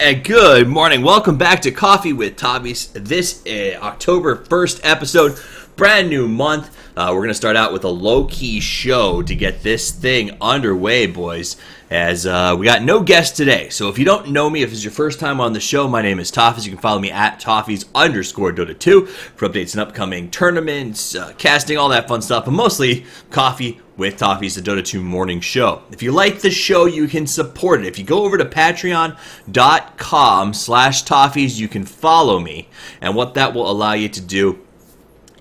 And good morning. Welcome back to Coffee with Toffees. This October 1st episode, brand new month. We're going to start out with a low-key show to get this thing underway, boys, as we got no guests today. So if you don't know me, if it's your first time on the show, my name is Toffees. You can follow me at Toffees_Dota2 for updates on upcoming tournaments, casting, all that fun stuff, but mostly Coffee with Toffees, the Dota 2 morning show. If you like the show, you can support it. If you go over to patreon.com/Toffees, you can follow me. And what that will allow you to do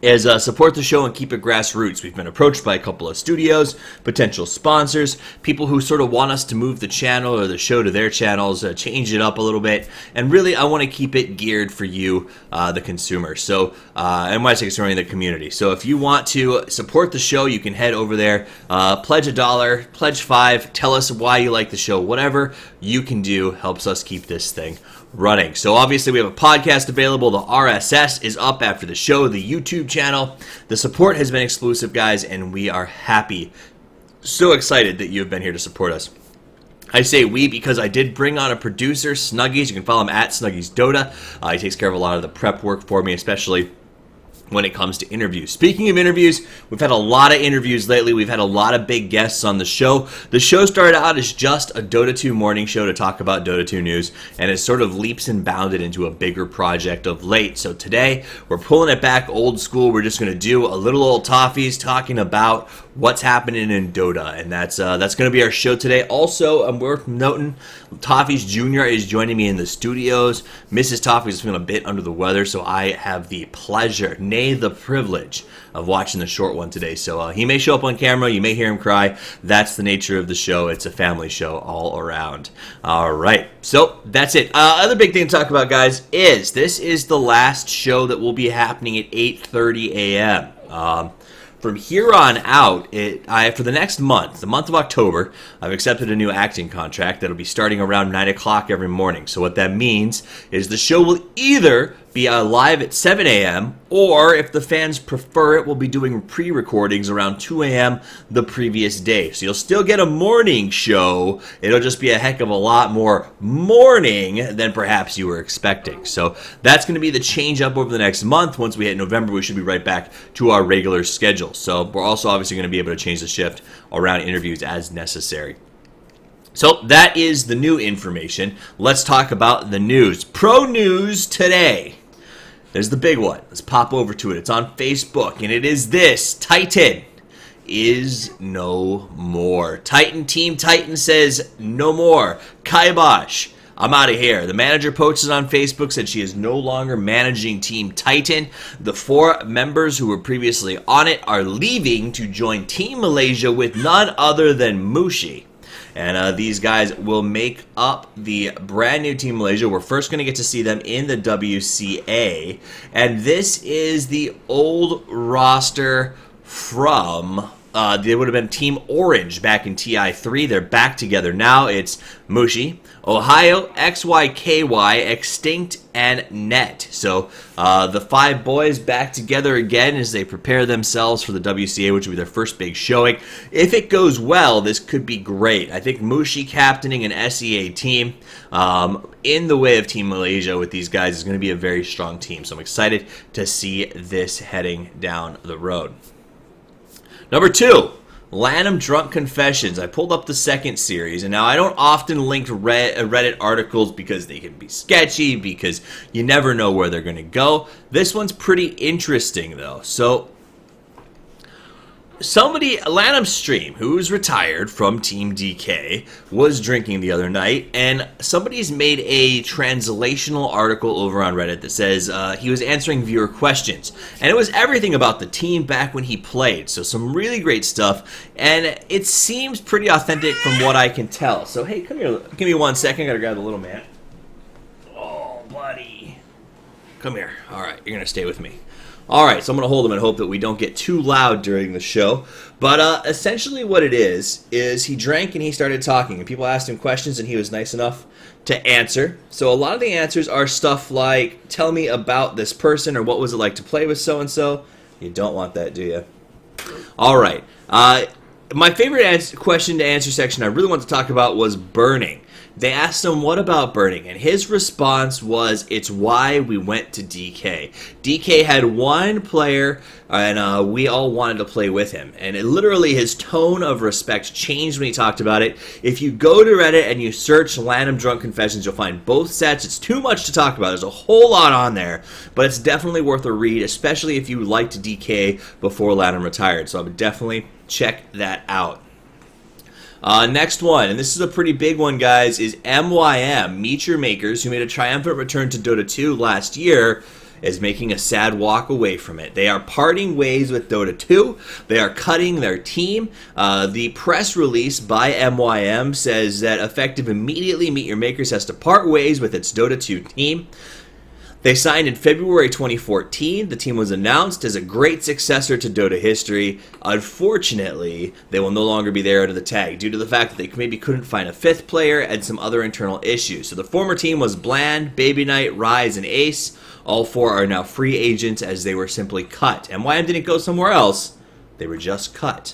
is support the show and keep it grassroots. We've been approached by a couple of studios, potential sponsors, people who sort of want us to move the channel or the show to their channels, change it up a little bit, and really I want to keep it geared for you, the consumer. So, and when I say consumer, the community. So if you want to support the show, you can head over there, pledge $1, pledge $5, tell us why you like the show, whatever you can do helps us keep this thing running. So obviously we have a podcast available. The RSS is up after the show, the YouTube channel. The support has been exclusive, guys, and we are happy, so excited that you have been here to support us. I say we because I did bring on a producer, Snuggies. You can follow him at Snuggies Dota. He takes care of a lot of the prep work for me, especially when it comes to interviews. Speaking of interviews, we've had a lot of interviews lately. We've had a lot of big guests on the show. The show started out as just a Dota 2 morning show to talk about Dota 2 news, and it sort of leaps and bounded into a bigger project of late. So today, we're pulling it back old school. We're just going to do a little old Toffees talking about what's happening in Dota, and that's going to be our show today. Also, worth noting, Toffees Jr. is joining me in the studios. Mrs. Toffees is feeling a bit under the weather, so I have the pleasure, nay, the privilege of watching the short one today. So he may show up on camera, you may hear him cry. That's the nature of the show. It's a family show all around. All right, so that's it. Other big thing to talk about, guys, is this is the last show that will be happening at 8:30 a.m. From here on out, for the next month, the month of October, I've accepted a new acting contract that'll be starting around 9 o'clock every morning. So what that means is the show will either be live at 7 a.m., or if the fans prefer it, we'll be doing pre-recordings around 2 a.m. the previous day. So you'll still get a morning show. It'll just be a heck of a lot more morning than perhaps you were expecting. So that's going to be the change up over the next month. Once we hit November, we should be right back to our regular schedule. So we're also obviously going to be able to change the shift around interviews as necessary. So that is the new information. Let's talk about the news. Pro news today. There's the big one. Let's pop over to it. It's on Facebook, and it is this. Titan is no more. Team Titan says no more. Kibosh, I'm out of here. The manager posted on Facebook, said she is no longer managing Team Titan. The 4 members who were previously on it are leaving to join Team Malaysia with none other than Mushi. And these guys will make up the brand new Team Malaysia. We're first going to get to see them in the WCA. And this is the old roster from, they would have been Team Orange back in TI3. They're back together now. It's Mushi, Ohio, XYKY, Extinct, and Net. So the 5 boys back together again as they prepare themselves for the WCA, which will be their first big showing. If it goes well, this could be great. I think Mushi captaining an SEA team in the way of Team Malaysia with these guys is going to be a very strong team. So I'm excited to see this heading down the road. Number 2. Lanham Drunk Confessions. I pulled up the second series, and now I don't often link Reddit articles because they can be sketchy, because you never know where they're going to go. This one's pretty interesting, though. So, Lanham Stream, who's retired from Team DK, was drinking the other night, and somebody's made a translational article over on Reddit that says he was answering viewer questions. And it was everything about the team back when he played. So some really great stuff, and it seems pretty authentic from what I can tell. So hey, come here, give me 1 second, I gotta grab the little man. Oh, buddy. Come here. Alright, you're gonna stay with me. Alright, so I'm going to hold him and hope that we don't get too loud during the show. But essentially what it is he drank and he started talking. And people asked him questions and he was nice enough to answer. So a lot of the answers are stuff like, tell me about this person, or what was it like to play with so-and-so. You don't want that, do you? Alright, my favorite question to answer section I really want to talk about was burning. They asked him, what about burning? And his response was, it's why we went to DK. DK had one player, and we all wanted to play with him. And literally, his tone of respect changed when he talked about it. If you go to Reddit and you search Lanham Drunk Confessions, you'll find both sets. It's too much to talk about. There's a whole lot on there, but it's definitely worth a read, especially if you liked DK before Lanham retired. So I would definitely check that out. Next one, and this is a pretty big one, guys, is MYM, Meet Your Makers, who made a triumphant return to Dota 2 last year, is making a sad walk away from it. They are parting ways with Dota 2. They are cutting their team. The press release by MYM says that effective immediately, Meet Your Makers has to part ways with its Dota 2 team. They signed in February 2014. The team was announced as a great successor to Dota history. Unfortunately, they will no longer be there under the tag due to the fact that they maybe couldn't find a fifth player and some other internal issues. So the former team was Bland, Baby Knight, Rise, and Ace. All four are now free agents as they were simply cut. MYM didn't go somewhere else. They were just cut.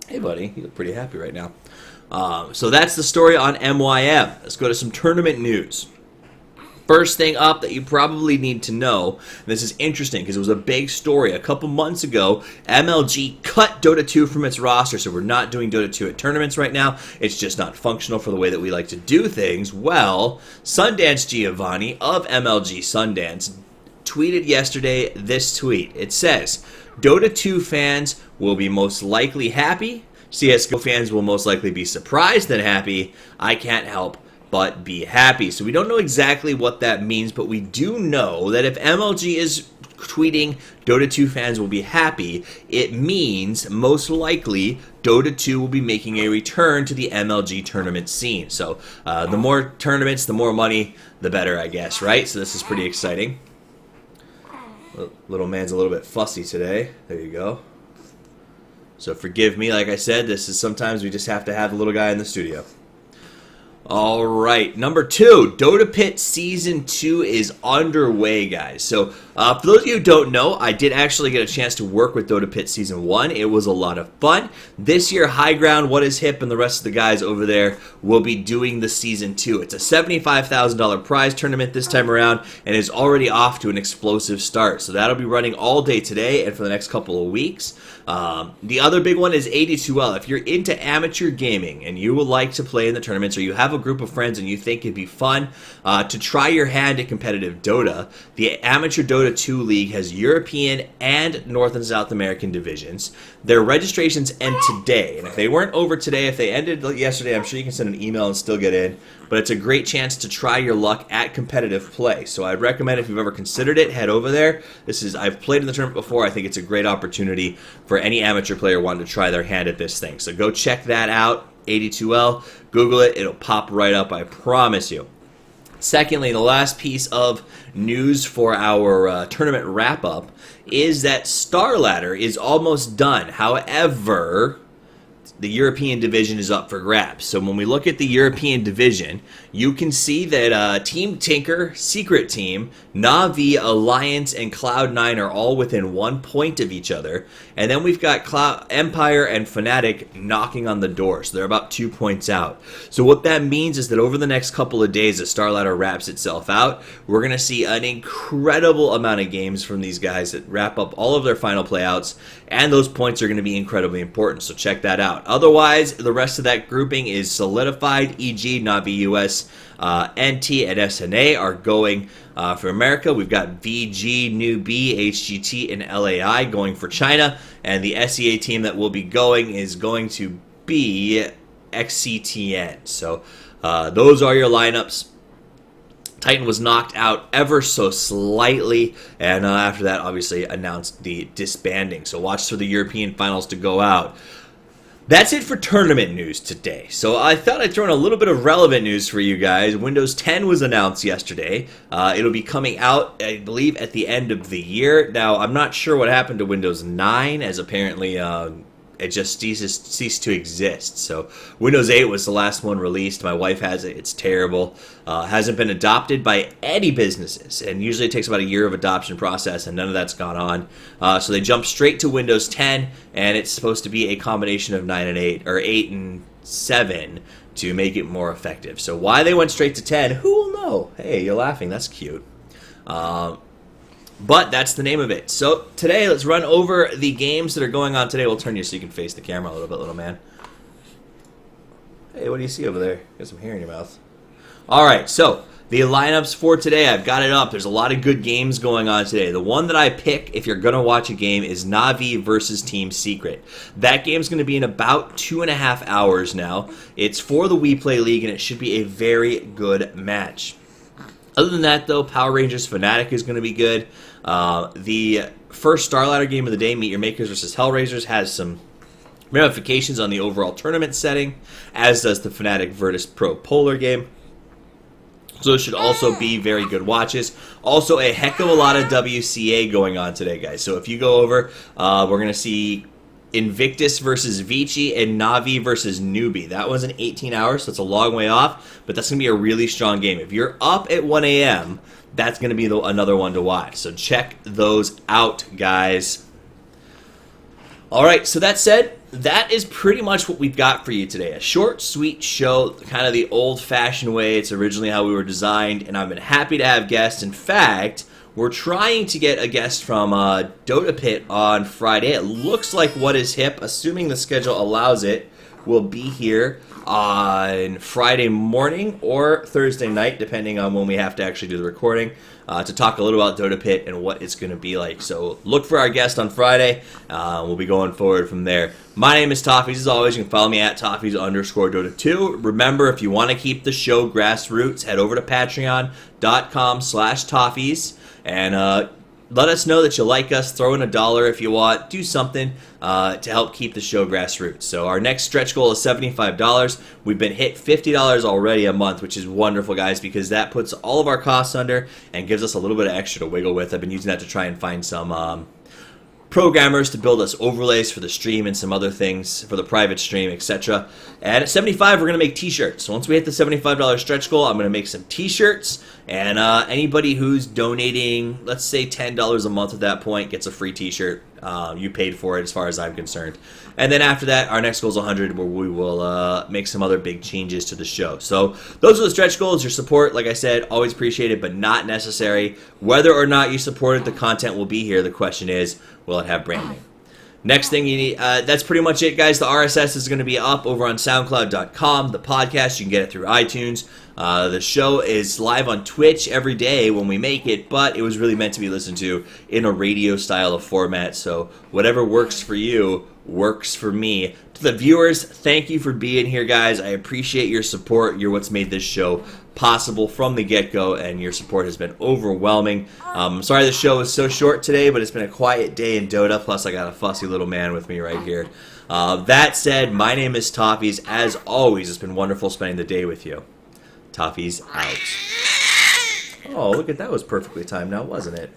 Hey, buddy. You look pretty happy right now. So that's the story on MYM. Let's go to some tournament news. First thing up that you probably need to know, and this is interesting because it was a big story. A couple months ago, MLG cut Dota 2 from its roster, so we're not doing Dota 2 at tournaments right now. It's just not functional for the way that we like to do things. Well, Sundance Giovanni of MLG Sundance tweeted yesterday this tweet. It says, Dota 2 fans will be most likely happy. CSGO fans will most likely be surprised and happy. I can't help but be happy. So we don't know exactly what that means, but we do know that if MLG is tweeting Dota 2 fans will be happy, it means most likely Dota 2 will be making a return to the MLG tournament scene. So the more tournaments, the more money, the better, I guess, right? So this is pretty exciting. Little man's a little bit fussy today. There you go. So forgive me, like I said, this is sometimes we just have to have the little guy in the studio. All right, number 2, Dota Pit Season 2 is underway, guys. So, for those of you who don't know, I did actually get a chance to work with Dota Pit Season 1. It was a lot of fun. This year, High Ground, What Is Hip, and the rest of the guys over there will be doing the Season 2. It's a $75,000 prize tournament this time around, and is already off to an explosive start. So that'll be running all day today and for the next couple of weeks. The other big one is 82L. If you're into amateur gaming and you would like to play in the tournaments, or you have a group of friends and you think it'd be fun to try your hand at competitive Dota, the Amateur Dota 2 League has European and North and South American divisions. Their registrations end today, and if they weren't over today, if they ended yesterday, I'm sure you can send an email and still get in. But it's a great chance to try your luck at competitive play. So I'd recommend, if you've ever considered it, head over there. I've played in the tournament before. I think it's a great opportunity for any amateur player wanting to try their hand at this thing. So go check that out, 82L. Google it. It'll pop right up, I promise you. Secondly, the last piece of news for our tournament wrap-up is that StarLadder is almost done. However, the European division is up for grabs. So when we look at the European division, you can see that Team Tinker, Secret Team, Na'Vi, Alliance, and Cloud9 are all within 1 point of each other. And then we've got Empire and Fnatic knocking on the door. So they're about 2 points out. So what that means is that over the next couple of days, as StarLadder wraps itself out, we're going to see an incredible amount of games from these guys that wrap up all of their final playouts. And those points are going to be incredibly important. So check that out. Otherwise, the rest of that grouping is solidified. E.g., Na'Vi US, NT, and SNA are going for America. We've got VG, New B, HGT, and LAI going for China. And the SEA team that will be going is going to be XCTN. So those are your lineups. Titan was knocked out ever so slightly, and after that, obviously, announced the disbanding. So watch for the European finals to go out. That's it for tournament news today. So I thought I'd throw in a little bit of relevant news for you guys. Windows 10 was announced yesterday. It'll be coming out, I believe, at the end of the year. Now, I'm not sure what happened to Windows 9, as apparently it just ceased to exist. So Windows 8 was the last one released. My wife has it. It's terrible. Hasn't been adopted by any businesses, and usually it takes about a year of adoption process, and none of that's gone on. So they jumped straight to Windows 10, and it's supposed to be a combination of 9 and 8, or 8 and 7 to make it more effective. So why they went straight to 10, who will know? Hey, you're laughing. That's cute. But that's the name of it. So today, let's run over the games that are going on today. We'll turn you so you can face the camera a little bit, little man. Hey, what do you see over there? You got some hair in your mouth. All right, so the lineups for today, I've got it up. There's a lot of good games going on today. The one that I pick, if you're going to watch a game, is Na'Vi versus Team Secret. That game's going to be in about 2.5 hours now. It's for the We Play League, and it should be a very good match. Other than that, though, Power Rangers Fnatic is going to be good. The first Starladder game of the day, Meet Your Makers versus Hellraisers, has some ramifications on the overall tournament setting, as does the Fnatic Virtus Pro Polar game. So it should also be very good watches. Also, a heck of a lot of WCA going on today, guys. So if you go over, we're going to see Invictus versus Vici and Na'Vi versus Newbie. That one's in 18 hours, so it's a long way off, but that's going to be a really strong game. If you're up at 1 a.m., that's going to be another one to watch. So check those out, guys. All right, so that said, that is pretty much what we've got for you today. A short, sweet show, kind of the old-fashioned way. It's originally how we were designed, and I've been happy to have guests. In fact, we're trying to get a guest from Dota Pit on Friday. It looks like What Is Hip, assuming the schedule allows it, will be here on Friday morning or Thursday night, depending on when we have to actually do the recording, to talk a little about Dota Pit and what it's going to be like. So look for our guest on Friday. We'll be going forward from there. My name is Toffees. As always, you can follow me at Toffees_Dota2. Remember, if you want to keep the show grassroots, head over to patreon.com/Toffees and let us know that you like us. Throw in $1 if you want. Do something to help keep the show grassroots. So our next stretch goal is $75. We've been hit $50 already a month, which is wonderful, guys, because that puts all of our costs under and gives us a little bit of extra to wiggle with. I've been using that to try and find some programmers to build us overlays for the stream and some other things for the private stream, etc. And at 75, we're going to make t-shirts. So once we hit the $75 stretch goal, I'm going to make some t-shirts. And anybody who's donating, let's say $10 a month at that point, gets a free t-shirt. You paid for it as far as I'm concerned. And then after that, our next goal is 100, where we will make some other big changes to the show. So those are the stretch goals. Your support, like I said, always appreciated, but not necessary. Whether or not you support it, the content will be here. The question is, will it have branding? Next thing you need, that's pretty much it, guys. The RSS is going to be up over on SoundCloud.com. The podcast, you can get it through iTunes. The show is live on Twitch every day when we make it, but it was really meant to be listened to in a radio style of format. So whatever works for you works for me. To the viewers, thank you for being here, guys. I appreciate your support. You're what's made this show possible from the get-go, and your support has been overwhelming. Sorry the show was so short today, but it's been a quiet day in Dota, plus I got a fussy little man with me right here. That said, my name is Toffees. As always, it's been wonderful spending the day with you. Toffees out. Oh, look at that, was perfectly timed now, wasn't it?